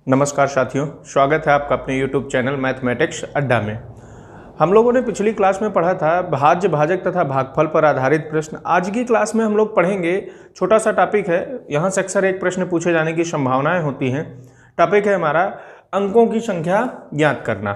नमस्कार साथियों, स्वागत है आपका अपने YouTube चैनल मैथमेटिक्स अड्डा में। हम लोगों ने पिछली क्लास में पढ़ा था भाज्य, भाजक तथा भागफल पर आधारित प्रश्न। आज की क्लास में हम लोग पढ़ेंगे, छोटा सा टॉपिक है, यहाँ से अक्सर एक प्रश्न पूछे जाने की संभावनाएं होती हैं। टॉपिक है हमारा अंकों की संख्या ज्ञात करना।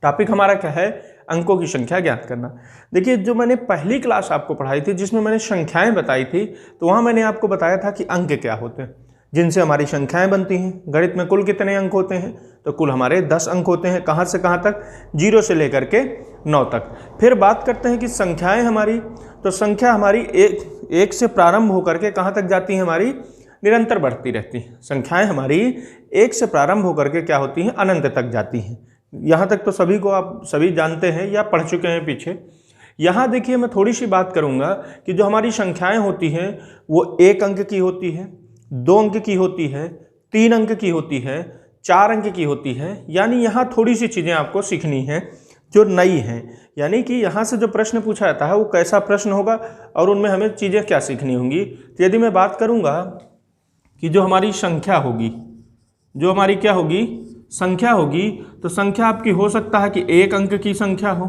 टॉपिक हमारा क्या है? अंकों की संख्या ज्ञात करना। देखिए, जो मैंने पहली क्लास आपको पढ़ाई थी जिसमें मैंने संख्याएं बताई थी, तो वहाँ मैंने आपको बताया था कि अंक क्या होते हैं जिनसे हमारी संख्याएं बनती हैं। गणित में कुल कितने अंक होते हैं? तो कुल हमारे 10 अंक होते हैं। कहाँ से कहाँ तक? 0 से लेकर के 9 तक। फिर बात करते हैं कि संख्याएं हमारी, तो संख्या हमारी एक से प्रारंभ होकर के कहाँ तक जाती है? हमारी निरंतर बढ़ती रहती है। संख्याएं हमारी 1 से प्रारंभ होकर के क्या होती हैं? अनंत तक जाती हैं। यहाँ तक तो सभी को आप सभी जानते हैं या पढ़ चुके हैं पीछे। यहाँ देखिए, मैं थोड़ी सी बात करूँगा कि जो हमारी संख्याएं होती हैं वो 1 अंक की होती है, 2 अंक की होती है, 3 अंक की होती है, 4 अंक की होती है। यानी यहाँ थोड़ी सी चीज़ें आपको सीखनी है जो नई हैं। यानी कि यहाँ से जो प्रश्न पूछा जाता है वो कैसा प्रश्न होगा और उनमें हमें चीज़ें क्या सीखनी होंगी। तो यदि मैं बात करूँगा कि जो हमारी संख्या होगी, जो हमारी क्या होगी? संख्या होगी, तो संख्या आपकी हो सकता है कि 1 अंक की संख्या हो।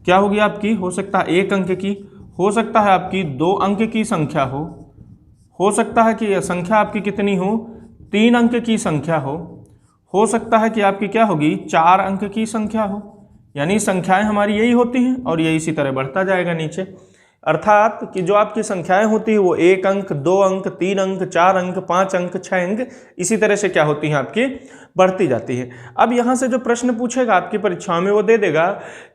क्या होगी आपकी? हो सकता है 1 अंक की, हो सकता है आपकी 2 अंक की संख्या हो सकता है कि संख्या आपकी कितनी हो? 3 अंक की संख्या हो सकता है कि आपकी क्या होगी? 4 अंक की संख्या हो। यानी संख्याएं हमारी यही होती हैं और ये इसी तरह बढ़ता जाएगा नीचे। अर्थात कि जो आपकी संख्याएं होती है वो 1 अंक, 2 अंक, 3 अंक, 4 अंक, 5 अंक, 6 अंक, इसी तरह से क्या होती हैं? आपकी बढ़ती जाती है। अब यहाँ से जो प्रश्न पूछेगा आपकी परीक्षा में वो दे देगा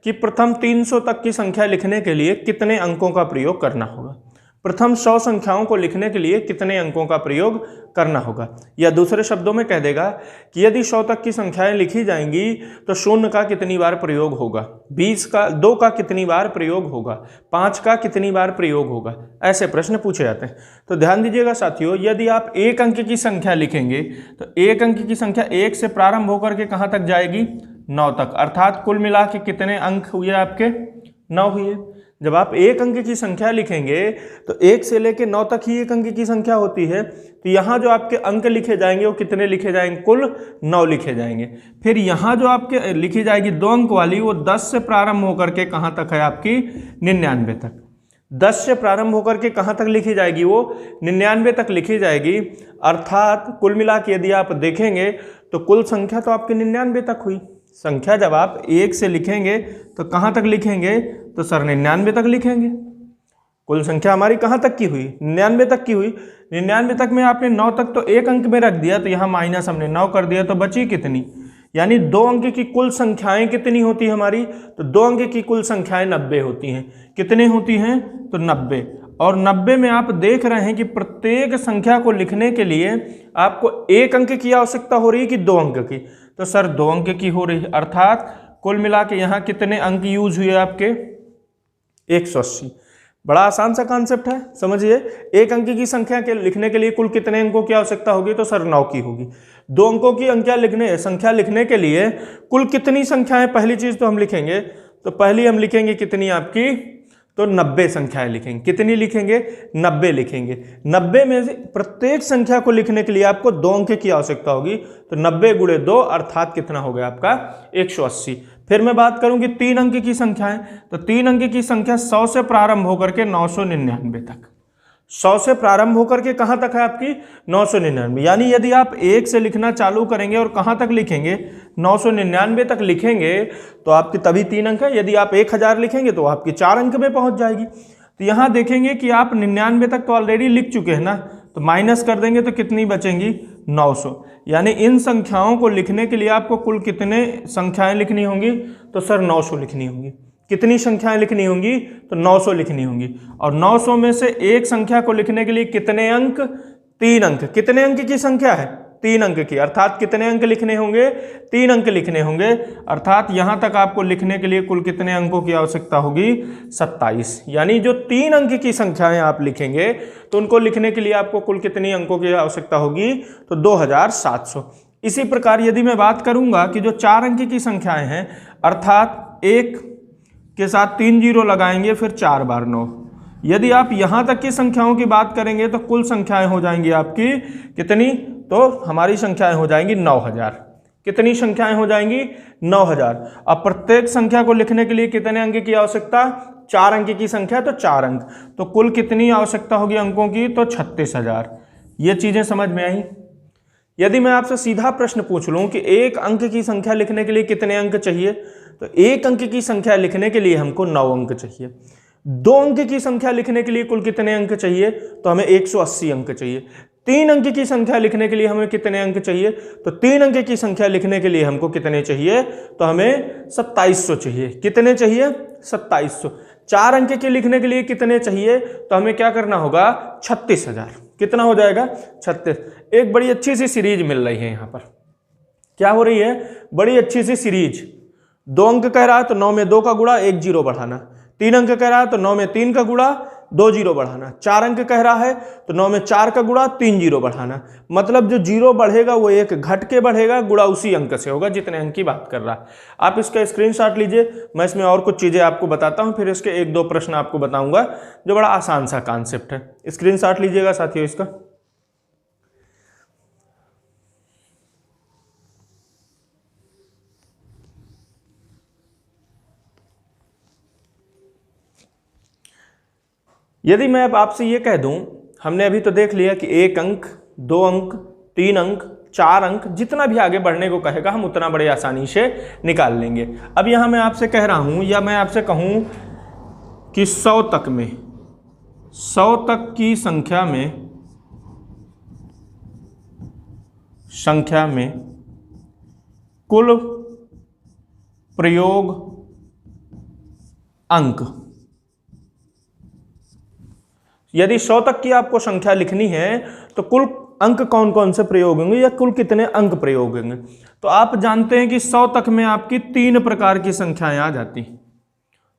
कि प्रथम 300 तक की संख्या लिखने के लिए कितने अंकों का प्रयोग करना होगा। प्रथम 100 संख्याओं को लिखने के लिए कितने अंकों का प्रयोग करना होगा। या दूसरे शब्दों में कह देगा कि यदि 100 तक की संख्याएं लिखी जाएंगी तो 0 का कितनी बार प्रयोग होगा, 2 का कितनी बार प्रयोग होगा, 5 का कितनी बार प्रयोग होगा। ऐसे प्रश्न पूछे जाते हैं। तो ध्यान दीजिएगा साथियों, यदि आप 1 अंक की संख्या लिखेंगे तो 1 अंक की संख्या 1 से प्रारंभ होकर के कहाँ तक जाएगी? 9 तक। अर्थात कुल मिला के कितने अंक हुए आपके? 9 हुए। जब आप 1 अंक की संख्या लिखेंगे तो 1 से लेकर 9 तक ही 1 अंक की संख्या होती है। तो यहाँ जो आपके अंक लिखे जाएंगे वो कितने लिखे जाएंगे? कुल 9 लिखे जाएंगे। फिर यहाँ जो आपके लिखी जाएगी 2 अंक वाली, वो 10 से प्रारंभ होकर के कहाँ तक है आपकी? 99 तक। 10 से प्रारंभ होकर के कहाँ तक लिखी जाएगी? वो 99 तक लिखी जाएगी। अर्थात कुल मिला के यदि आप देखेंगे तो कुल संख्या तो आपकी 99 तक हुई। संख्या जब आप 1 से लिखेंगे तो कहाँ तक लिखेंगे? तो सर 99 तक लिखेंगे। कुल संख्या हमारी कहाँ तक की हुई? 99 तक की हुई। 99 तक में आपने 9 तक तो 1 अंक में रख दिया, तो यहाँ माइनस हमने 9 कर दिया, तो बची कितनी? यानी 2 अंक की कुल संख्याएं कितनी होती है हमारी? तो 2 अंक की कुल संख्याएं 90 होती हैं। कितनी होती हैं? तो 90। और 90 में आप देख रहे हैं कि प्रत्येक संख्या को लिखने के लिए आपको 1 अंक की आवश्यकता हो रही है कि 2 अंक की? तो सर 2 अंक की हो रही है। अर्थात कुल मिला के यहाँ कितने अंक यूज हुए आपके? 180। बड़ा आसान सा कॉन्सेप्ट है, समझिए। 1 अंक की संख्या के लिखने के लिए कुल कितने अंकों की आवश्यकता होगी? तो सर 9 की होगी। 2 अंकों की संख्या लिखने के लिए कुल कितनी संख्याएं? पहली चीज तो हम लिखेंगे, तो पहली हम लिखेंगे कितनी आपकी? तो 90 संख्याएं लिखेंगे। कितनी लिखेंगे? 90 लिखेंगे। 90 में से प्रत्येक संख्या को लिखने के लिए आपको 2 अंक की आवश्यकता होगी। तो 90 गुणे 2 अर्थात कितना हो गया आपका? 180। फिर मैं बात करूं कि 3 अंक की संख्याएं, तो 3 अंक की संख्या 100 से प्रारंभ होकर के 999 तक। 100 से प्रारंभ होकर के कहाँ तक है आपकी? 999। यानी यदि आप 1 से लिखना चालू करेंगे और कहाँ तक लिखेंगे? 999 तक लिखेंगे तो आपके तभी 3 अंक है। यदि आप 1000 लिखेंगे तो आपकी 4 अंक में पहुंच जाएगी। तो यहाँ देखेंगे कि आप 99 तक तो ऑलरेडी लिख चुके हैं ना, तो माइनस कर देंगे तो कितनी बचेंगी? 900। यानी इन संख्याओं को लिखने के लिए आपको कुल कितने संख्याएं लिखनी होंगी? तो सर 900 लिखनी होंगी। कितनी संख्याएं लिखनी होंगी? तो 900 लिखनी होंगी। और 900 में से एक संख्या को लिखने के लिए कितने अंक? 3 अंक। कितने अंक की संख्या है? 3 अंक की। अर्थात कितने अंक लिखने होंगे? 3 अंक लिखने होंगे। अर्थात यहां तक आपको लिखने के लिए कुल कितने अंकों की आवश्यकता होगी? 27। यानी जो 3 अंक की संख्याएं आप लिखेंगे तो उनको लिखने के लिए आपको कुल कितनी अंकों की आवश्यकता होगी? तो 2700। इसी प्रकार यदि मैं बात करूंगा कि जो 4 अंक की संख्याएं हैं, अर्थात 1 के साथ 3 जीरो लगाएंगे, फिर 4 बार 9, यदि आप यहां तक की संख्याओं की बात करेंगे तो कुल संख्याएं हो जाएंगी आपकी कितनी? तो हमारी संख्याएं हो जाएंगी 9000। कितनी संख्याएं हो जाएंगी? 9000। अब प्रत्येक संख्या को लिखने के लिए कितने अंक की आवश्यकता? 4 अंक की संख्या तो 4 अंक, तो कुल कितनी आवश्यकता होगी अंकों की? तो 36000। ये चीजें समझ में आई? यदि मैं आपसे सीधा प्रश्न पूछ लूं कि 1 अंक की संख्या लिखने के लिए कितने अंक चाहिए, तो 1 अंक की संख्या लिखने के लिए हमको 9 अंक चाहिए। 2 अंक की संख्या लिखने के लिए कुल कितने अंक चाहिए? तो हमें 180 अंक चाहिए। 3 अंक की संख्या लिखने के लिए हमें कितने अंक चाहिए? तो 3 अंक की संख्या लिखने के लिए हमको कितने चाहिए? तो हमें 2700 चाहिए। कितने चाहिए? 2700। 4 अंक के लिखने के लिए कितने चाहिए? तो हमें क्या करना होगा? 36000। कितना हो जाएगा? 36। एक बड़ी अच्छी सी सीरीज मिल रही है यहाँ पर। क्या हो रही है? बड़ी अच्छी सी सीरीज। 2 अंक कह रहा है तो 9 में 2 का गुणा 1 जीरो बढ़ाना। 3 अंक कह रहा है तो 9 में 3 का गुणा 2 जीरो बढ़ाना। 4 अंक कह रहा है तो 9 में 4 का गुणा 3 जीरो बढ़ाना। मतलब जो जीरो बढ़ेगा वो एक घट के बढ़ेगा, गुणा उसी अंक से होगा जितने अंक की बात कर रहा है। आप इसका स्क्रीनशॉट लीजिए, मैं इसमें और कुछ चीजें आपको बताता हूं, फिर इसके 1-2 प्रश्न आपको बताऊंगा जो बड़ा आसान सा कॉन्सेप्ट है। स्क्रीनशॉट लीजिएगा साथियों इसका। यदि मैं अब आपसे ये कह दूं, हमने अभी तो देख लिया कि 1 अंक, 2 अंक, 3 अंक, 4 अंक, जितना भी आगे बढ़ने को कहेगा हम उतना बड़े आसानी से निकाल लेंगे। अब यहां मैं आपसे कह रहा हूं, या मैं आपसे कहूं कि 100 तक में, 100 तक की संख्या में कुल प्रयोग अंक, यदि 100 तक की आपको संख्या लिखनी है तो कुल अंक कौन कौन से प्रयोग होंगे या कुल कितने अंक प्रयोग होंगे? तो आप जानते हैं कि 100 तक में आपकी 3 प्रकार की संख्याएं आ जाती।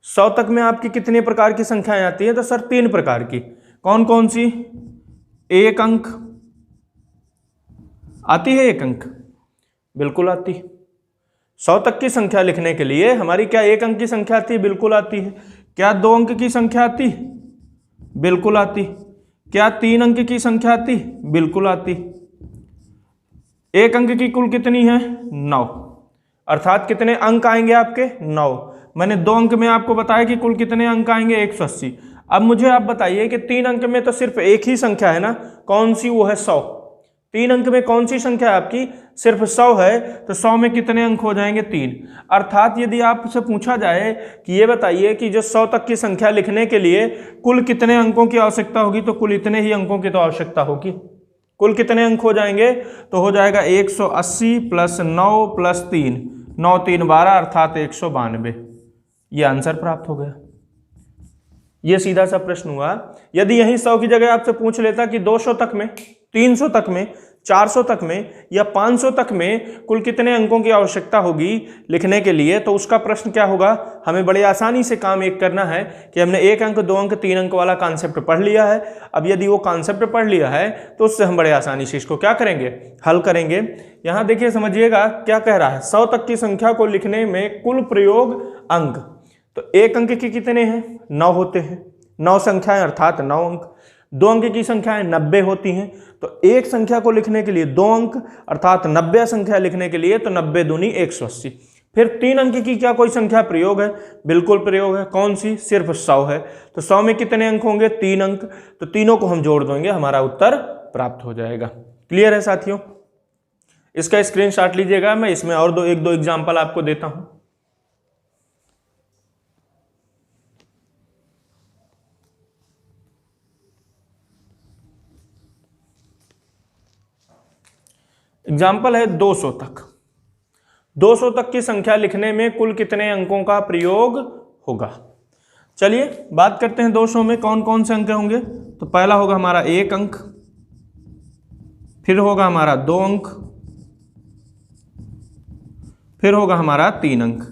100 तक में आपकी कितने प्रकार की संख्याएं आती हैं? तो सर 3 प्रकार की। कौन कौन सी? 1 अंक आती है। 1 अंक बिल्कुल आती है। 100 तक की संख्या लिखने के लिए हमारी क्या 1 अंक की संख्या आती है? बिल्कुल आती है। क्या 2 अंक की संख्या आती? बिल्कुल आती। क्या 3 अंक की संख्या आती? बिल्कुल आती। 1 अंक की कुल कितनी है? 9। अर्थात कितने अंक आएंगे आपके? 9। मैंने 2 अंक में आपको बताया कि कुल कितने अंक आएंगे? 180। अब मुझे आप बताइए कि 3 अंक में तो सिर्फ एक ही संख्या है ना, कौन सी? वो है 100। 3 अंक में कौन सी संख्या है आपकी? सिर्फ 100 है, तो 100 में कितने अंक हो जाएंगे? 3। अर्थात यदि आपसे पूछा जाए कि ये बताइए कि जो 100 तक की संख्या लिखने के लिए कुल कितने अंकों की आवश्यकता होगी, तो कुल इतने ही अंकों की तो आवश्यकता होगी। कुल कितने अंक हो जाएंगे? तो हो जाएगा 180 प्लस 9 प्लस 3, 9 3 12, अर्थात 192। ये आंसर प्राप्त हो गया। ये सीधा सा प्रश्न हुआ। यदि यही 100 की जगह आपसे पूछ लेता कि 200 तक में, 300 तक में, 400 तक में या 500 तक में कुल कितने अंकों की आवश्यकता होगी लिखने के लिए, तो उसका प्रश्न क्या होगा? हमें बड़े आसानी से काम एक करना है कि हमने 1 अंक, 2 अंक, 3 अंक वाला कॉन्सेप्ट पढ़ लिया है। अब यदि वो कॉन्सेप्ट पढ़ लिया है तो उससे हम बड़े आसानी से इसको क्या करेंगे? हल करेंगे। यहां देखिए, समझिएगा क्या कह रहा है। 100 तक की संख्या को लिखने में कुल प्रयोग अंक, तो 1 अंक के कितने हैं? 9 होते हैं। 9 संख्याएं अर्थात 9 अंक। 2 अंक की संख्याएं 90 होती हैं। तो एक संख्या को लिखने के लिए 2 अंक अर्थात 90 संख्या लिखने के लिए तो 90 दूनी 180। फिर 3 अंक की क्या कोई संख्या प्रयोग है? बिल्कुल प्रयोग है। कौन सी? सिर्फ 100 है। तो 100 में कितने अंक होंगे? 3 अंक। तो तीनों को हम जोड़ देंगे, हमारा उत्तर प्राप्त हो जाएगा। क्लियर है साथियों? इसका स्क्रीनशॉट लीजिएगा। मैं इसमें और एक दो एग्जाम्पल आपको देता हूं। एग्जाम्पल है 200 तक। 200 तक की संख्या लिखने में कुल कितने अंकों का प्रयोग होगा? चलिए बात करते हैं 200 में कौन कौन से अंक होंगे। तो पहला होगा हमारा 1 अंक, फिर होगा हमारा 2 अंक, फिर होगा हमारा 3 अंक।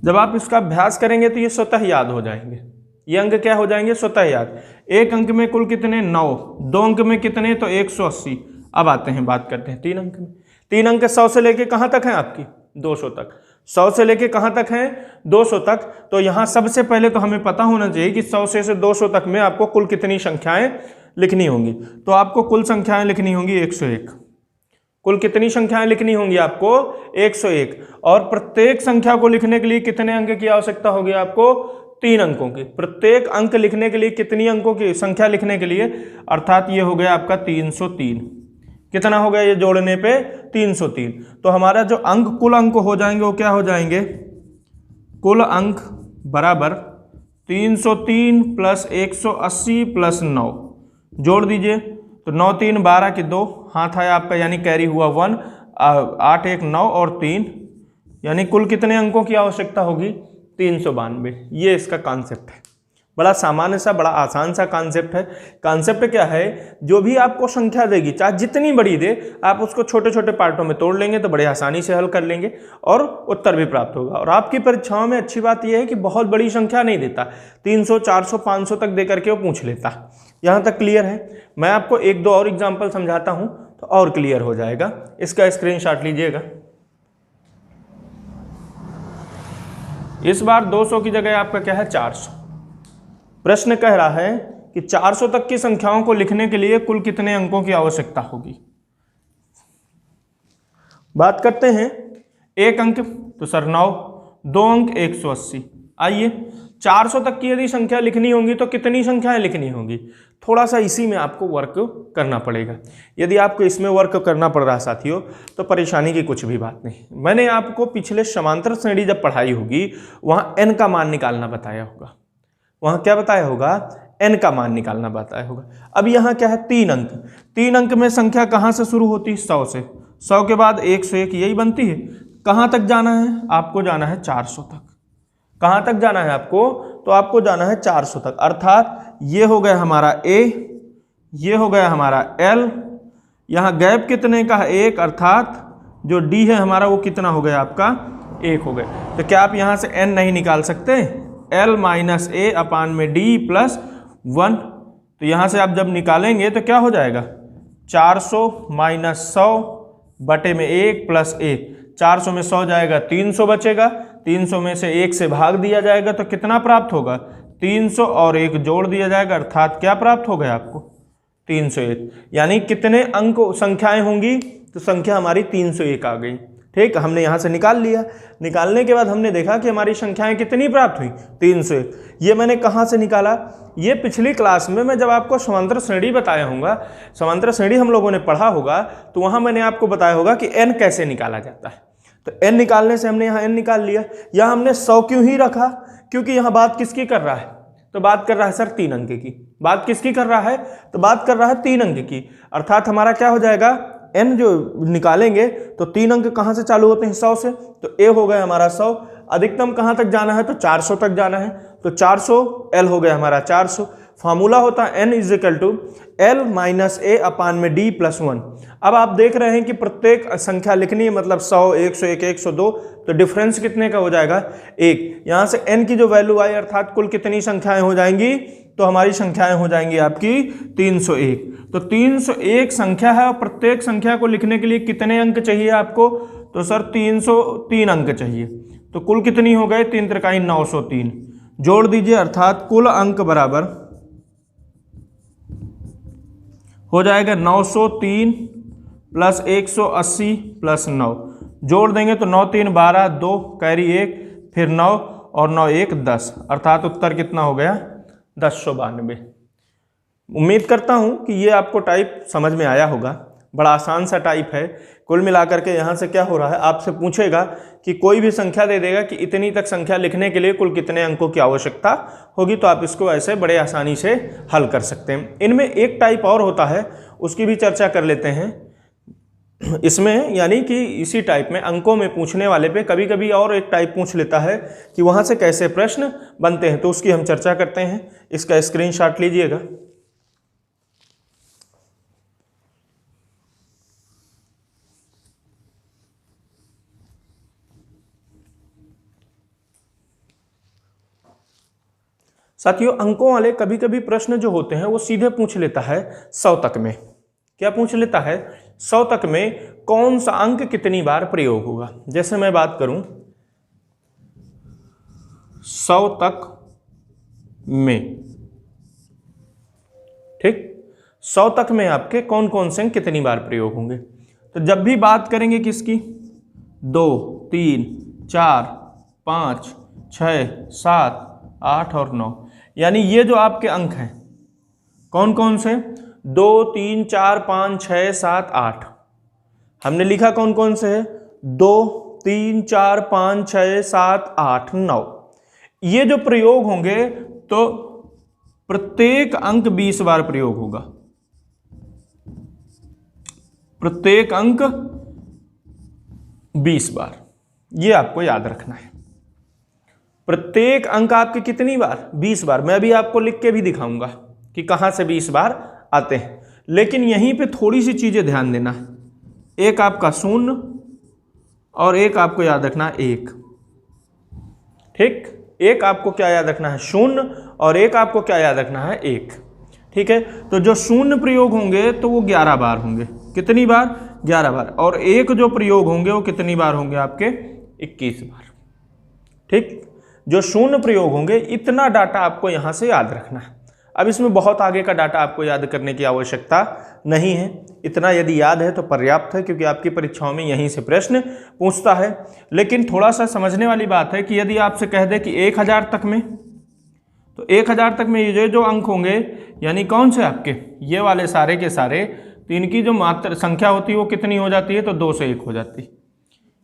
जब आप इसका अभ्यास करेंगे तो ये स्वतः याद हो जाएंगे। ये अंक क्या हो जाएंगे? स्वतः याद। 1 अंक में कुल कितने? 9। 2 अंक में कितने? तो 180। अब आते हैं, बात करते हैं 3 अंक में। 3 अंक 100 से लेके कहां तक है आपकी? 200 तक। 100 से लेके कहां तक है? 200 तक। तो यहां सबसे पहले तो हमें पता होना चाहिए कि 100 से 200 तक में आपको कुल कितनी संख्याएं लिखनी होंगी। तो आपको कुल संख्याएं लिखनी होंगी 101। कुल कितनी संख्याएं लिखनी होंगी आपको? 101। और प्रत्येक संख्या को लिखने के लिए कितने अंक की आवश्यकता होगी आपको? 3 अंकों की। प्रत्येक अंक लिखने के लिए कितनी अंकों की संख्या लिखने के लिए, अर्थात ये हो गया आपका 303। कितना हो गया ये जोड़ने पे? 303। तो हमारा जो अंक कुल अंक हो जाएंगे वो क्या हो जाएंगे? कुल अंक बराबर 303 प्लस 180 प्लस 9। जोड़ दीजिए तो 9 3 12 के 2 हाथ आया आपका, यानी कैरी हुआ 1, 8 1 9 और 3, यानी कुल कितने अंकों की आवश्यकता होगी? 392। ये इसका कॉन्सेप्ट है। बड़ा सामान्य सा, बड़ा आसान सा कॉन्सेप्ट है। कॉन्सेप्ट क्या है? जो भी आपको संख्या देगी, चाहे जितनी बड़ी दे, आप उसको छोटे छोटे पार्टों में तोड़ लेंगे तो बड़े आसानी से हल कर लेंगे और उत्तर भी प्राप्त होगा। और आपकी परीक्षाओं में अच्छी बात यह है कि बहुत बड़ी संख्या नहीं देता, 300 400 500 तक दे करके वो पूछ लेता। यहाँ तक क्लियर है? मैं आपको 1-2 और एग्जाम्पल समझाता हूँ तो और क्लियर हो जाएगा। इसका स्क्रीनशॉट लीजिएगा। इस बार 200 की जगह आपका क्या है? 400। प्रश्न कह रहा है कि 400 तक की संख्याओं को लिखने के लिए कुल कितने अंकों की आवश्यकता होगी। बात करते हैं। 1 अंक तो सर 9, 2 अंक 180। आइए 400 तक की यदि संख्या लिखनी होगी तो कितनी संख्याएं लिखनी होगी? थोड़ा सा इसी में आपको वर्क करना पड़ेगा। यदि आपको इसमें वर्क करना पड़ रहा है साथियों तो परेशानी की कुछ भी बात नहीं। मैंने आपको पिछले समांतर श्रेणी जब पढ़ाई होगी वहाँ n का मान निकालना बताया होगा। वहाँ क्या बताया होगा? n का मान निकालना बताया होगा। अब यहाँ क्या है? 3 अंक। 3 अंक में संख्या कहाँ से शुरू होती है? 100 से। 100 के बाद 101, यही बनती है। कहाँ तक जाना है? आपको जाना है 400 तक। कहाँ तक जाना है आपको? तो आपको जाना है 400 तक। अर्थात ये हो गया हमारा A, ये हो गया हमारा L, यहाँ गैप कितने का है? 1, अर्थात जो D है हमारा वो कितना हो गया आपका? 1 हो गया। तो क्या आप यहाँ से n नहीं निकाल सकते? L माइनस A अपान में D प्लस 1। तो यहाँ से आप जब निकालेंगे तो क्या हो जाएगा? 400 माइनस 100 बटे में 1 प्लस 1। 400 में 100 जाएगा, 300 बचेगा। 300 में से 1 से भाग दिया जाएगा तो कितना प्राप्त होगा? 300 और 1 जोड़ दिया जाएगा, अर्थात क्या प्राप्त हो गया आपको? 301। यानी कितने अंक संख्याएं होंगी? तो संख्या हमारी 301 आ गई। ठीक, हमने यहाँ से निकाल लिया। निकालने के बाद हमने देखा कि हमारी संख्याएं कितनी प्राप्त हुई? 301। ये मैंने कहाँ से निकाला? ये पिछली क्लास में मैं जब आपको समांतर श्रेणी बताया होगा, समांतर श्रेणी हम लोगों ने पढ़ा होगा, तो वहाँ मैंने आपको बताया होगा कि n कैसे निकाला जाता है। तो n निकालने से हमने यहाँ n निकाल लिया। यहाँ हमने 100 क्यों ही रखा? क्योंकि यहाँ बात किसकी कर रहा है? तो बात कर रहा है सर 3 अंक की। बात किसकी कर रहा है? तो बात कर रहा है 3 अंक की। अर्थात हमारा क्या हो जाएगा? n जो निकालेंगे तो 3 अंक कहाँ से चालू होते हैं? 100 से। तो a हो गया हमारा 100। अधिकतम कहाँ तक जाना है? तो 400 तक जाना है। तो 400 L हो गया हमारा 400। फार्मूला होता है n is equal to L minus A अपान में D प्लस 1। अब आप देख रहे हैं कि प्रत्येक संख्या लिखनी है, मतलब 100, 101, 102, तो डिफरेंस कितने का हो जाएगा? 1। यहाँ से n की जो वैल्यू आई, अर्थात कुल कितनी संख्याएं हो जाएंगी? तो हमारी संख्याएं हो जाएंगी आपकी 301। तो 301 संख्या है और प्रत्येक संख्या को लिखने के लिए कितने अंक चाहिए आपको? तो सर 303 अंक चाहिए। तो कुल कितनी हो गए? 3 त्रिकाई 903। जोड़ दीजिए, अर्थात कुल अंक बराबर हो जाएगा 903 प्लस 180 प्लस 9। जोड़ देंगे तो 9 3 12, 2 कैरी 1, फिर 9 और 9 1 10, अर्थात उत्तर कितना हो गया? 1092। उम्मीद करता हूं कि ये आपको टाइप समझ में आया होगा। बड़ा आसान सा टाइप है। कुल मिलाकर के यहाँ से क्या हो रहा है? आपसे पूछेगा कि कोई भी संख्या दे देगा कि इतनी तक संख्या लिखने के लिए कुल कितने अंकों की आवश्यकता होगी, तो आप इसको ऐसे बड़े आसानी से हल कर सकते हैं। इनमें एक टाइप और होता है, उसकी भी चर्चा कर लेते हैं इसमें। यानी कि इसी टाइप में अंकों में पूछने वाले पे कभी कभी और एक टाइप पूछ लेता है कि वहाँ से कैसे प्रश्न बनते हैं, तो उसकी हम चर्चा करते हैं। इसका स्क्रीनशॉट लीजिएगा। साथियों, अंकों वाले कभी कभी प्रश्न जो होते हैं वो सीधे पूछ लेता है 100 तक में। क्या पूछ लेता है? 100 तक में कौन सा अंक कितनी बार प्रयोग होगा। जैसे मैं बात करूं 100 तक में, ठीक, 100 तक में आपके कौन कौन से अंक कितनी बार प्रयोग होंगे। तो जब भी बात करेंगे किसकी, 2, 3, 4, 5, 6, 7, 8 और 9, यानी ये जो आपके अंक हैं कौन कौन से, 2, 3, 4, 5, 6, 7, 8, हमने लिखा कौन कौन से है, 2, 3, 4, 5, 6, 7, 8, 9। ये जो प्रयोग होंगे तो प्रत्येक अंक 20 बार प्रयोग होगा, प्रत्येक अंक 20 बार, ये आपको याद रखना है। प्रत्येक अंक आपके कितनी बार, 20 बार। मैं भी आपको लिख के भी दिखाऊंगा कि कहां से 20 बार आते हैं, लेकिन यहीं पे थोड़ी सी चीजें ध्यान देना है। एक आपका 0 और एक आपको याद रखना है 1, ठीक। एक आपको क्या याद रखना है, 0, और एक आपको क्या याद रखना है, 1, ठीक है। तो जो 0 प्रयोग होंगे तो वो 11 बार होंगे, कितनी बार, 11 बार। और एक जो प्रयोग होंगे वो कितनी बार होंगे आपके, 21 बार, ठीक। जो 0 प्रयोग होंगे, इतना डाटा आपको यहां से याद रखना है। अब इसमें बहुत आगे का डाटा आपको याद करने की आवश्यकता नहीं है, इतना यदि याद है तो पर्याप्त है, क्योंकि आपकी परीक्षाओं में यहीं से प्रश्न पूछता है। लेकिन थोड़ा सा समझने वाली बात है कि यदि आपसे कह दे कि 1000 तक में, तो 1000 तक में ये जो अंक होंगे यानी कौन से आपके, ये वाले सारे के सारे, तो इनकी जो मात्र संख्या होती है वो कितनी हो जाती है, तो 201 हो जाती है।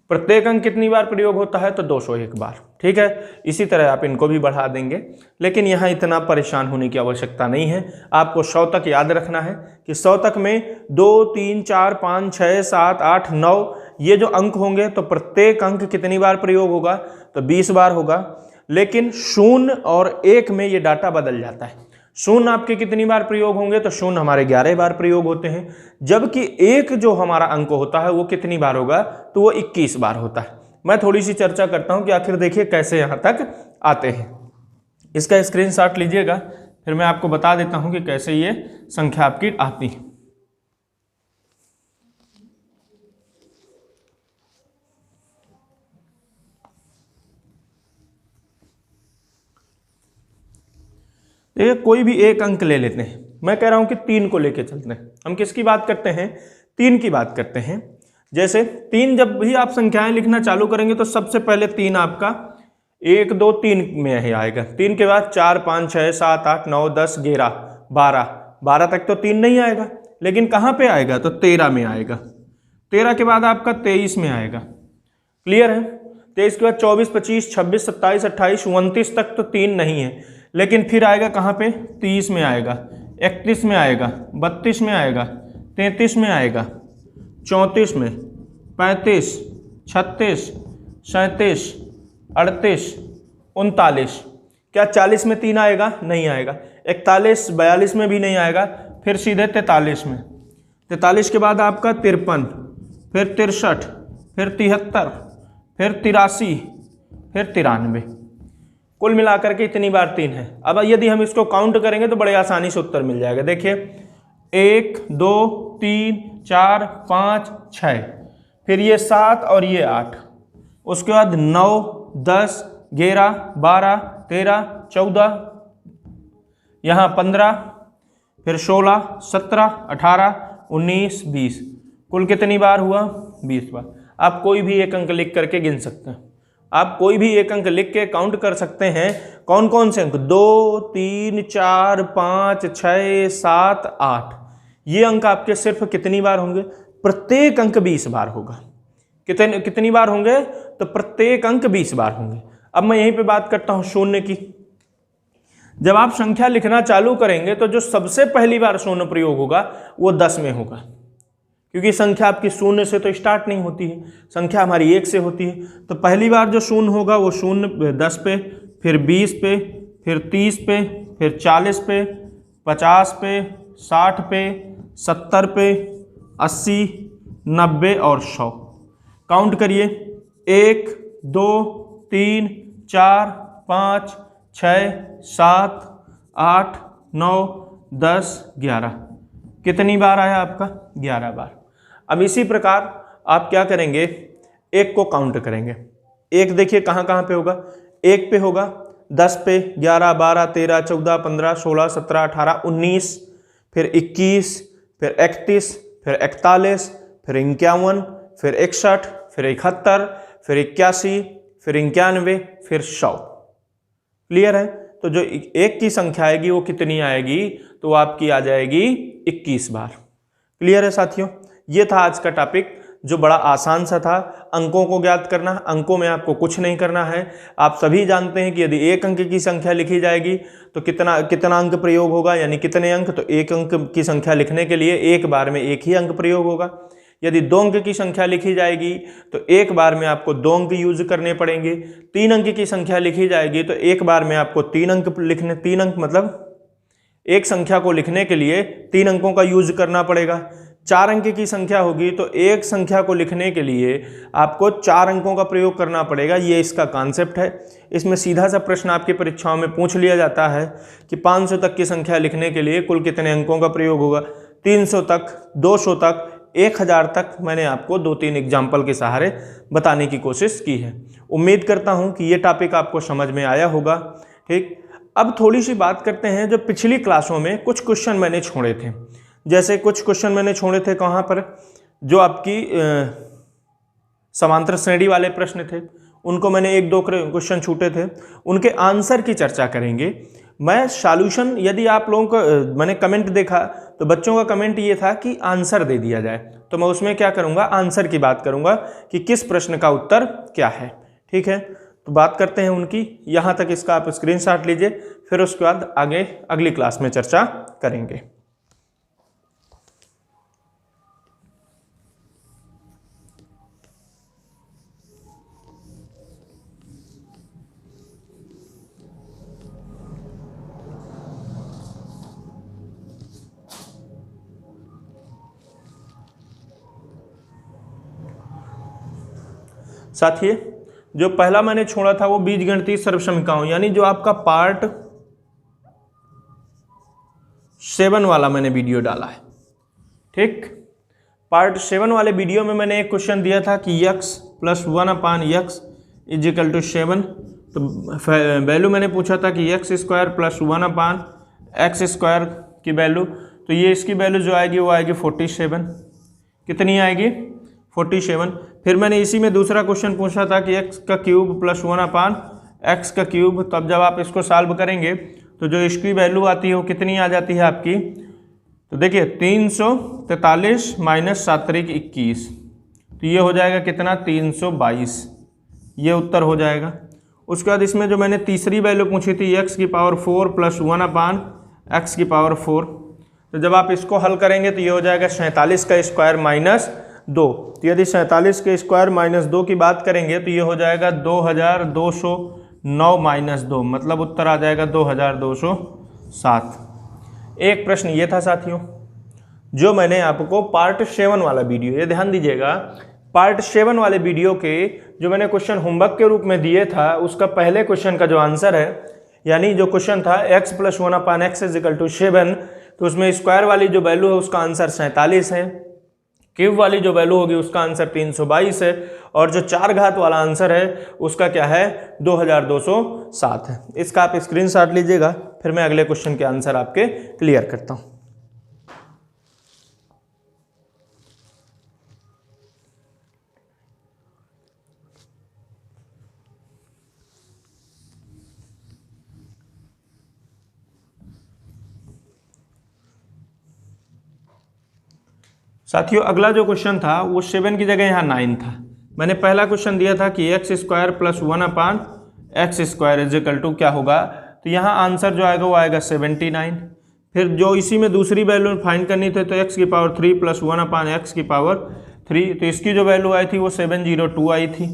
प्रत्येक अंक कितनी बार प्रयोग होता है, तो 201 बार, ठीक है। इसी तरह आप इनको भी बढ़ा देंगे, लेकिन यहाँ इतना परेशान होने की आवश्यकता नहीं है। आपको 100 तक याद रखना है कि 100 तक में 2, 3, 4, 5, 6, 7, 8, 9 ये जो अंक होंगे तो प्रत्येक अंक कितनी बार प्रयोग होगा, तो 20 बार होगा। लेकिन 0 और 1 में ये डाटा बदल जाता है। 0 आपके कितनी बार प्रयोग होंगे, तो 0 हमारे 11 बार प्रयोग होते हैं, जबकि 1 जो हमारा अंक होता है वो कितनी बार होगा, तो वो 21 बार होता है। मैं थोड़ी सी चर्चा करता हूं कि आखिर देखिए कैसे यहां तक आते हैं। इसका स्क्रीनशॉट लीजिएगा, फिर मैं आपको बता देता हूं कि कैसे ये संख्या आपकी आती है। देखिए कोई भी एक अंक ले लेते हैं, मैं कह रहा हूं कि 3 को लेके चलते हैं। हम किसकी बात करते हैं, 3 की बात करते हैं। जैसे 3 जब भी आप संख्याएं लिखना चालू करेंगे तो सबसे पहले 3 आपका 1, 2, 3 में ही आएगा। 3 के बाद 4, 5, 6, 7, 8, 9, 10, 11, 12, 12 तक तो 3 नहीं आएगा, लेकिन कहाँ पे आएगा, तो 13 में आएगा। 13 के बाद आपका 23 में आएगा, क्लियर है। 23 के बाद 24, 25, 26, 27, 28, 29 तक तो 3 नहीं है, लेकिन फिर आएगा कहाँ पे, 30 में आएगा, 31 में आएगा, 32 में आएगा, 33 में आएगा, 34 में, 35, 36, 37, 38, 39। क्या 40 में 3 आएगा, नहीं आएगा। 41, 42 में भी नहीं आएगा, फिर सीधे 43 में। 43 के बाद आपका 53, फिर 63, फिर 73, फिर 83, फिर 93। कुल मिलाकर के इतनी बार 3 है। अब यदि हम इसको काउंट करेंगे तो बड़े आसानी से उत्तर मिल जाएगा। देखिए 1, 2, 3, 4, 5, 6, फिर ये 7 और ये 8, उसके बाद 9, 10, 11, 12, 13, 14, यहाँ 15, फिर 16, 17, 18, 19, 20। कुल कितनी बार हुआ, 20 बार। आप कोई भी एक अंक लिख करके गिन सकते हैं, आप कोई भी एक अंक लिख के काउंट कर सकते हैं। कौन कौन से अंक, 2, 3, 4, 5, 6, 7, 8, ये अंक आपके सिर्फ कितनी बार होंगे, प्रत्येक अंक 20 बार होगा। कितनी बार होंगे, तो प्रत्येक अंक 20 बार होंगे। अब मैं यहीं पे बात करता हूं 0 की। जब आप संख्या लिखना चालू करेंगे तो जो सबसे पहली बार 0 प्रयोग होगा वो 10 में होगा, क्योंकि संख्या आपकी 0 से तो स्टार्ट नहीं होती है, संख्या हमारी 1 से होती है। तो पहली बार जो 0 होगा वो 0 10 पे, फिर 20 पे, फिर 30 पे, फिर 40 पे, 50 पे, 60 पे, 70 पे, 80, 90 और 100। काउंट करिए, 1, 2, 3, 4, 5, 6, 7, 8, 9, 10, 11। कितनी बार आया आपका, 11 बार। अब इसी प्रकार आप क्या करेंगे, 1 को काउंट करेंगे। 1 देखिए कहाँ कहाँ पे होगा, 1 पे होगा, 10 पे, 11, 12, 13, 14, 15, 16, 17, 18, 19, फिर 21, फिर 31, फिर 41, फिर 51, फिर 61, फिर 71, फिर 81, फिर 91, फिर 100। क्लियर है? तो जो एक की संख्या आएगी वो कितनी आएगी? तो आपकी आ जाएगी 21 बार। क्लियर है साथियों? ये था आज का टॉपिक, जो बड़ा आसान सा था। अंकों को ज्ञात करना, अंकों में आपको कुछ नहीं करना है। आप सभी जानते हैं कि यदि एक अंक की संख्या लिखी जाएगी तो कितना अंक प्रयोग होगा, यानी कितने अंक। तो एक अंक की संख्या लिखने के लिए एक बार में एक ही अंक प्रयोग होगा। यदि 2 अंक की संख्या लिखी जाएगी तो एक बार में आपको 2 अंक यूज करने पड़ेंगे। 3 अंक की संख्या लिखी जाएगी तो एक बार में आपको 3 अंक लिखने, 3 अंक मतलब एक संख्या को लिखने के लिए 3 अंकों का यूज करना पड़ेगा। 4 अंक की संख्या होगी तो एक संख्या को लिखने के लिए आपको 4 अंकों का प्रयोग करना पड़ेगा। ये इसका कॉन्सेप्ट है। इसमें सीधा सा प्रश्न आपकी परीक्षाओं में पूछ लिया जाता है कि 500 तक की संख्या लिखने के लिए कुल कितने अंकों का प्रयोग होगा। 300 तक, 200 तक, 1000 तक मैंने आपको 2-3 एग्जाम्पल के सहारे बताने की कोशिश की है। उम्मीद करता हूँ कि ये टॉपिक आपको समझ में आया होगा। ठीक, अब थोड़ी सी बात करते हैं जो पिछली क्लासों में कुछ क्वेश्चन मैंने छोड़े थे। जैसे कुछ क्वेश्चन मैंने छोड़े थे कहाँ पर, जो आपकी समांतर श्रेणी वाले प्रश्न थे, उनको मैंने 1-2 क्वेश्चन छूटे थे, उनके आंसर की चर्चा करेंगे। मैं सॉल्यूशन, यदि आप लोगों का मैंने कमेंट देखा तो बच्चों का कमेंट ये था कि आंसर दे दिया जाए, तो मैं उसमें क्या करूँगा, आंसर की बात करूँगा कि किस प्रश्न का उत्तर क्या है। ठीक है, तो बात करते हैं उनकी। यहाँ तक इसका आप स्क्रीनशॉट लीजिए, फिर उसके बाद आगे अगली क्लास में चर्चा करेंगे। साथियों, जो पहला मैंने छोड़ा था वो बीजगणितीय सर्वसमीकरणों, यानी जो आपका पार्ट 7 वाला मैंने वीडियो डाला है। ठीक, पार्ट 7 वाले वीडियो में मैंने एक क्वेश्चन दिया था कि x + 1/x = 7। तो वैल्यू मैंने पूछा था कि x² + 1/x² की वैल्यू, तो ये इसकी वैल्यू जो आएगी वो आएगी 47। कितनी आएगी? 47। फिर मैंने इसी में दूसरा क्वेश्चन पूछा था कि x³ + 1/x³। तब जब आप इसको सॉल्व करेंगे तो जो इसकी वैल्यू आती है वो कितनी आ जाती है आपकी? तो देखिए 343 - 7 × 21, तो ये हो जाएगा कितना? 322। ये उत्तर हो जाएगा। उसके बाद इसमें जो मैंने तीसरी वैल्यू पूछी थी x⁴ + 1/x⁴, तो जब आप इसको हल करेंगे तो ये हो जाएगा 47 का स्क्वायर - 2। तो यदि 47 के स्क्वायर - 2 की बात करेंगे तो ये हो जाएगा 2209 - 2, मतलब उत्तर आ जाएगा 2207। एक प्रश्न ये था साथियों, जो मैंने आपको पार्ट 7 वाला वीडियो, ये ध्यान दीजिएगा, पार्ट 7 वाले वीडियो के जो मैंने क्वेश्चन होमवर्क के रूप में दिए था, उसका पहले क्वेश्चन का जो आंसर है, यानी जो क्वेश्चन था x + 1/x = 7, तो उसमें स्क्वायर वाली जो वैल्यू है उसका आंसर 47 है, क्यूब वाली जो वैल्यू होगी उसका आंसर 322 है, और जो 4 घात वाला आंसर है उसका क्या है? 2207 है। इसका आप स्क्रीनशॉट लीजिएगा, फिर मैं अगले क्वेश्चन के आंसर आपके क्लियर करता हूं। साथियों, अगला जो क्वेश्चन था वो 7 की जगह यहाँ 9 था। मैंने पहला क्वेश्चन दिया था कि x² + 1/x² = क्या होगा, तो यहाँ आंसर जो आएगा वो आएगा 79। फिर जो इसी में दूसरी वैल्यू फाइंड करनी थी, तो x³ + 1/x3, तो इसकी जो वैल्यू आई थी वो 702 आई थी।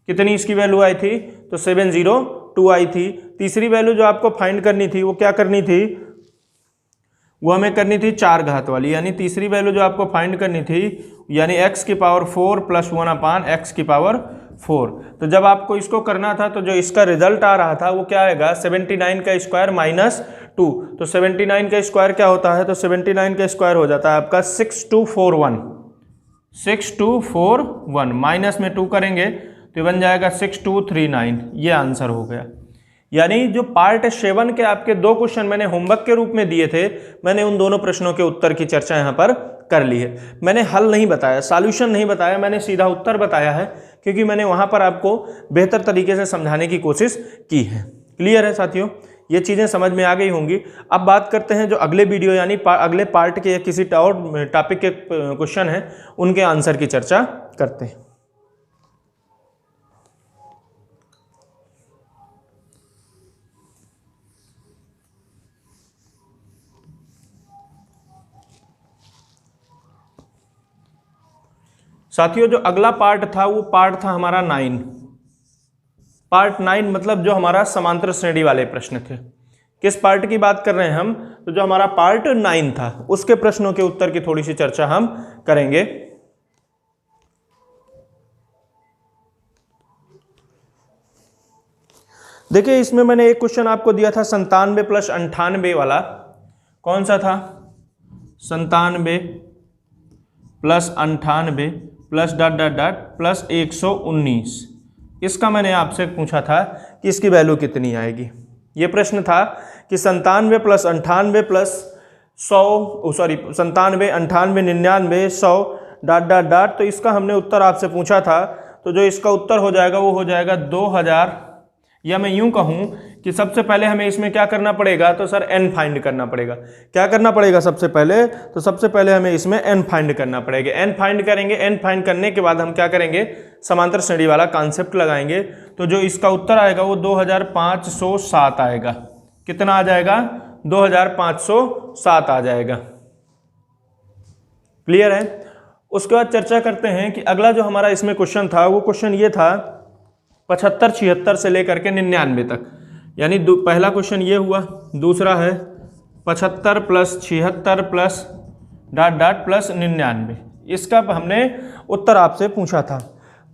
कितनी इसकी वैल्यू आई थी? तो 702 आई थी। तीसरी वैल्यू जो आपको फाइंड करनी थी वो क्या करनी थी? वो हमें करनी थी 4 घात वाली, यानी तीसरी वैल्यू जो आपको फाइंड करनी थी, यानी x⁴ + 1/x⁴। तो जब आपको इसको करना था तो जो इसका रिजल्ट आ रहा था वो क्या आएगा? 79 का स्क्वायर - 2। तो 79 का स्क्वायर क्या होता है? तो 79 का स्क्वायर हो जाता है आपका 6241। 6241 माइनस में 2 करेंगे तो बन जाएगा 6239। ये आंसर हो गया। यानी जो पार्ट 7 के आपके 2 क्वेश्चन मैंने होमवर्क के रूप में दिए थे, मैंने उन दोनों प्रश्नों के उत्तर की चर्चा यहाँ पर कर ली है। मैंने हल नहीं बताया, सॉल्यूशन नहीं बताया, मैंने सीधा उत्तर बताया है, क्योंकि मैंने वहाँ पर आपको बेहतर तरीके से समझाने की कोशिश की है। क्लियर है साथियों, ये चीज़ें समझ में आ गई होंगी। अब बात करते हैं जो अगले वीडियो यानी अगले पार्ट के या किसी और टॉपिक के क्वेश्चन हैं उनके आंसर की चर्चा करते हैं। साथियों जो अगला पार्ट था वो पार्ट था हमारा 9। पार्ट 9 मतलब जो हमारा समांतर श्रेणी वाले प्रश्न थे। किस पार्ट की बात कर रहे हैं हम? तो जो हमारा पार्ट 9 था उसके प्रश्नों के उत्तर की थोड़ी सी चर्चा हम करेंगे। देखिए इसमें मैंने एक क्वेश्चन आपको दिया था 97 + 98 वाला। कौन सा था? 97 + 98 + .. +119। इसका मैंने आपसे पूछा था कि इसकी वैल्यू कितनी आएगी। ये प्रश्न था कि 97 + 98 + 100 97 98 99 100 ... तो इसका हमने उत्तर आपसे पूछा था। तो जो इसका उत्तर हो जाएगा वो हो जाएगा 2000, या मैं यूं कहूं कि सबसे पहले हमें इसमें क्या करना पड़ेगा? तो सर n फाइंड करना पड़ेगा। क्या करना पड़ेगा सबसे पहले? तो सबसे पहले हमें इसमें n फाइंड करना पड़ेगा। n फाइंड करेंगे, n फाइंड करने के बाद हम क्या करेंगे? समांतर श्रेणी वाला कॉन्सेप्ट लगाएंगे। तो जो इसका उत्तर आएगा वो 2507 आएगा। कितना आ जाएगा? 2507 आ जाएगा। क्लियर है? उसके बाद चर्चा करते हैं कि अगला जो हमारा इसमें क्वेश्चन था वो क्वेश्चन ये था 75 76 से लेकर के 99 तक। यानी पहला क्वेश्चन ये हुआ, दूसरा है 75 + 76 + ... +99। इसका हमने उत्तर आपसे पूछा था।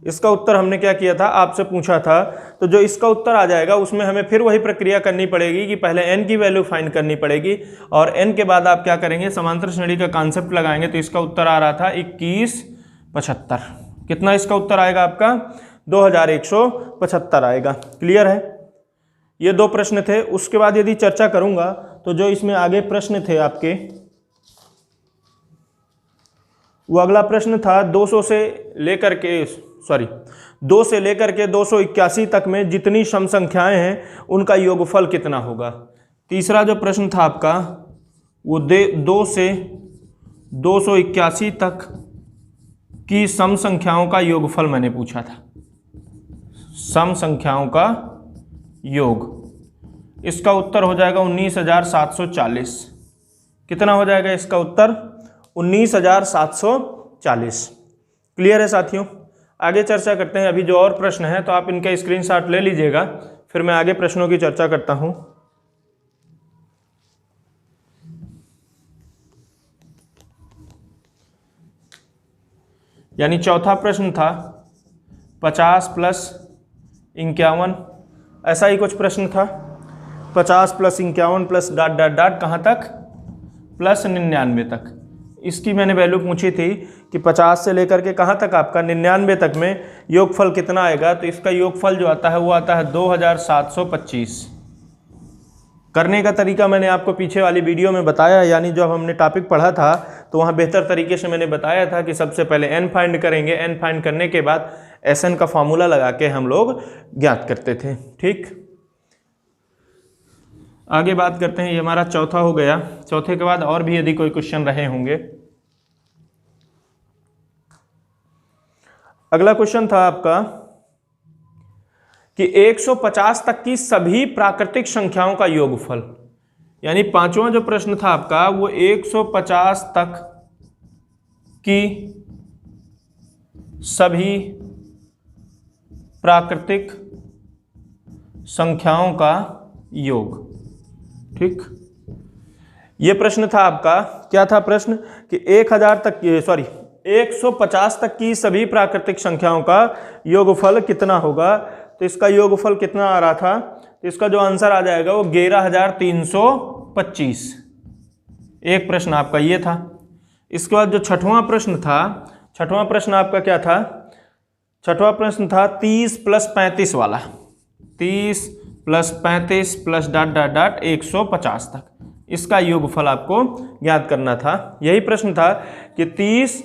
इसका उत्तर हमने क्या किया था? आपसे पूछा था। तो जो इसका उत्तर आ जाएगा उसमें हमें फिर वही प्रक्रिया करनी पड़ेगी कि पहले n की वैल्यू फाइंड करनी पड़ेगी और n के बाद आप क्या करेंगे? समांतर श्रेणी का कॉन्सेप्ट लगाएंगे। तो इसका उत्तर आ रहा था 2175। कितना इसका उत्तर आएगा आपका? 2175 आएगा। क्लियर है? ये 2 प्रश्न थे। उसके बाद यदि चर्चा करूंगा तो जो इसमें आगे प्रश्न थे आपके, वो अगला प्रश्न था 2 से लेकर के 281 तक में जितनी सम संख्याएं हैं उनका योगफल कितना होगा। तीसरा जो प्रश्न था आपका वो 2 से 281 तक की सम संख्याओं का योगफल मैंने पूछा था। सम संख्याओं का योग, इसका उत्तर हो जाएगा 19740। कितना हो जाएगा इसका उत्तर? 19740। क्लियर है साथियों? आगे चर्चा करते हैं। अभी जो और प्रश्न है तो आप इनका स्क्रीनशॉट ले लीजिएगा, फिर मैं आगे प्रश्नों की चर्चा करता हूं। यानी चौथा प्रश्न था 50 + 51, ऐसा ही कुछ प्रश्न था। 50 + 51 + ... कहाँ तक? +99 तक। इसकी मैंने वैल्यू पूछी थी कि 50 से लेकर के कहाँ तक आपका 99 तक में योगफल कितना आएगा। तो इसका योगफल जो आता है वो आता है 2725। करने का तरीका मैंने आपको पीछे वाली वीडियो में बताया, यानी जब हमने टॉपिक पढ़ा था तो वहाँ बेहतर तरीके से मैंने बताया था कि सबसे पहले n फाइंड करेंगे, n फाइंड करने के बाद Sn का फॉर्मूला लगा के हम लोग ज्ञात करते थे। ठीक, आगे बात करते हैं। ये हमारा चौथा हो गया। चौथे के बाद और भी यदि कोई क्वेश्चन रहे होंगे। अगला क्वेश्चन था आपका कि 150 तक की सभी प्राकृतिक संख्याओं का योगफल। यानी पांचवा जो प्रश्न था आपका वो 150 तक की सभी प्राकृतिक संख्याओं का योग। ठीक, ये प्रश्न था आपका। क्या था प्रश्न? कि 150 तक की सभी प्राकृतिक संख्याओं का योगफल कितना होगा। तो इसका योगफल कितना आ रहा था? तो इसका जो आंसर आ जाएगा वो 11325। एक प्रश्न आपका ये था। इसके बाद जो छठवां प्रश्न था, छठवां प्रश्न आपका क्या था? छठवां प्रश्न था 30 + 35 वाला। 30 plus 35 plus dot dot dot 150 तक, इसका योगफल आपको ज्ञात करना था। यही प्रश्न था कि 30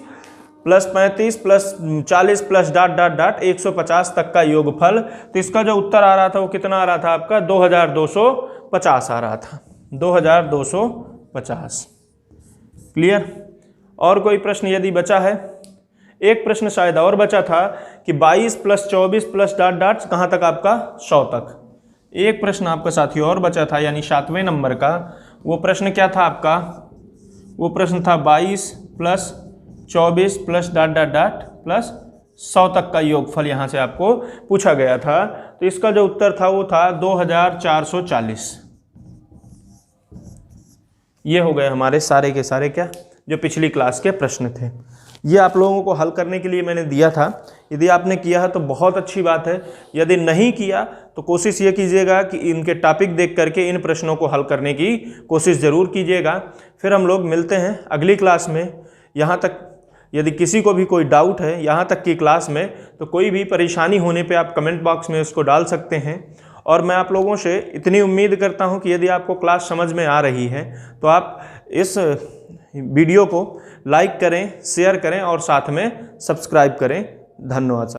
plus 35 plus 40 plus dot dot dot 150 तक का योगफल। तो इसका जो उत्तर आ रहा था वो कितना आ रहा था आपका 2250 आ रहा था, 2250। क्लियर? और कोई प्रश्न यदि बचा है? एक प्रश्न शायद और बचा था कि 22 प्लस 24 प्लस डॉट डॉट कहाँ तक आपका 100 तक। एक प्रश्न आपका साथी और बचा था, यानी 7वें नंबर का। वो प्रश्न क्या था आपका? वो प्रश्न था 22 plus 24 plus dot dot dot plus 100 तक का योगफल यहाँ से आपको पूछा गया था। तो इसका जो उत्तर था वो था 2440। ये हो गए हमारे सारे के सारे क्या, जो पिछली क्लास के प्रश्न थे। ये आप लोगों को हल करने के लिए मैंने दिया था। यदि आपने किया है तो बहुत अच्छी बात है, यदि नहीं किया तो कोशिश ये कीजिएगा कि इनके टॉपिक देख करके इन प्रश्नों को हल करने की कोशिश ज़रूर कीजिएगा। फिर हम लोग मिलते हैं अगली क्लास में। यहाँ तक यदि किसी को भी कोई डाउट है यहाँ तक की क्लास में, तो कोई भी परेशानी होने पे आप कमेंट बॉक्स में उसको डाल सकते हैं। और मैं आप लोगों से इतनी उम्मीद करता हूँ कि यदि आपको क्लास समझ में आ रही है तो आप इस वीडियो को लाइक करें, शेयर करें और साथ में सब्सक्राइब करें। धन्यवाद।